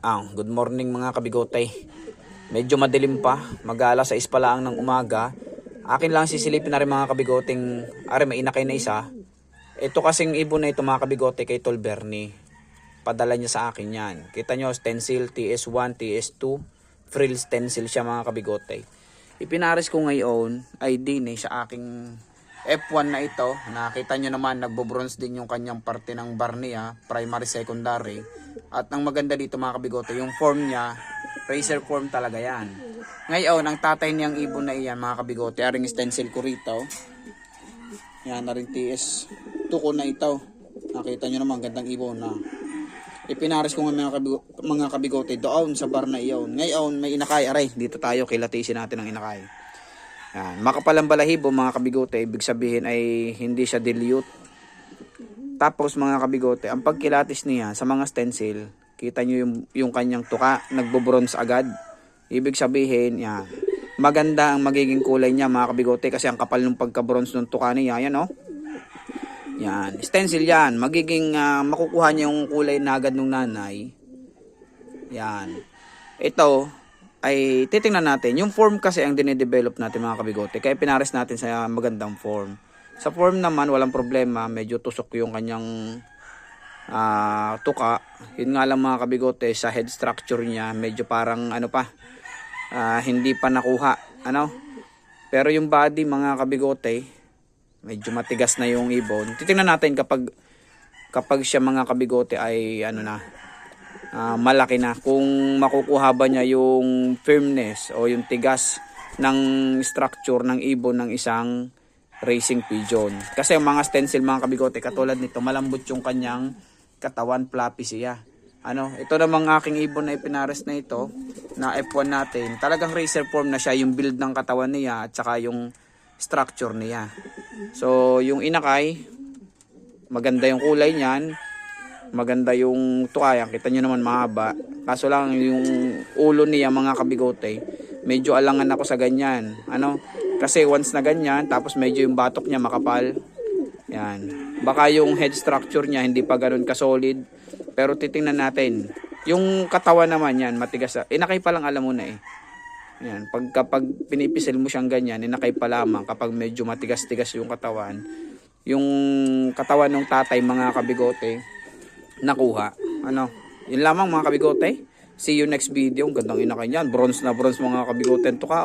Good morning mga kabigotay. Medyo madilim pa, mag-alas 6 pa lang ng umaga. Akin lang sisilipin na rin mga kabigoting, may inakay na isa. Ito kasing ibon na ito mga kabigotay kay Tol Bernie. Padala niya sa akin yan. Kita nyo, stencil TS1, TS2, frill stencil siya mga kabigotay. Ipinaris ko ngayon ay din sa aking F1 na ito. Nakita nyo naman, nagbo-bronze din yung kanyang parte ng barniya, primary, secondary. At ang maganda dito mga kabigote, yung form niya, racer form talaga yan. Ngayon, ang tatay niyang ibon na iyan mga kabigote, aring stencil ko rito. Yan na rin TS2 ko na ito. Nakita nyo naman, gandang ibon na. Ipinaris ko nga mga kabigote doon sa bar na iyon. Ngayon, may inakay. Aray, dito tayo, kilatisin natin ang inakay. Yan. Makapalang balahibo mga kabigote, ibig sabihin ay hindi siya dilute. Tapos mga kabigote, ang pagkilatis niya sa mga stencil, kita nyo yung kanyang tuka, nagbo-bronze agad. Ibig sabihin, yan, maganda ang magiging kulay niya mga kabigote kasi ang kapal ng pagka-bronze ng tuka niya, yan Yan, stencil yan, magiging makukuha niya yung kulay na agad ng nanay. Yan. Ito ay titingnan natin. Yung form kasi ang dinedevelop natin mga kabigote. Kaya pinares natin sa magandang form. Sa form naman, walang problema. Medyo tusok yung kanyang tuka. Yun nga lang mga kabigote, sa head structure niya, medyo parang hindi pa nakuha. Pero yung body mga kabigote, medyo matigas na yung ibon. Titingnan natin kapag siya mga kabigote ay malaki na. Kung makukuha ba niya yung firmness o yung tigas ng structure ng ibon ng isang racing pigeon. Kasi yung mga stencil mga kabigote, katulad nito, malambot yung kanyang katawan, fluffy siya. Ito namang aking ibon na ipinares na ito, na F1 natin, talagang racer form na siya, yung build ng katawan niya at saka yung structure niya. So, yung inakay, maganda yung kulay niyan, maganda yung tukayan, kita nyo naman mahaba. Kaso lang yung ulo niya mga kabigote, medyo alangan ako sa ganyan. Kasi once na ganyan, tapos medyo yung batok niya makapal. Yan. Baka yung head structure niya hindi pa ganoon ka-solid. Pero titingnan natin. Yung katawan naman yan, matigas. Inakay pa lang alam mo na Yan. Kapag pinipisil mo siyang ganyan, inakay pa lamang kapag medyo matigas-tigas yung katawan. Yung katawan ng tatay mga kabigote, nakuha. Yun lamang mga kabigote. See you next video. Ang gandang inakay niyan. Bronze na bronze mga kabigote. Ito ka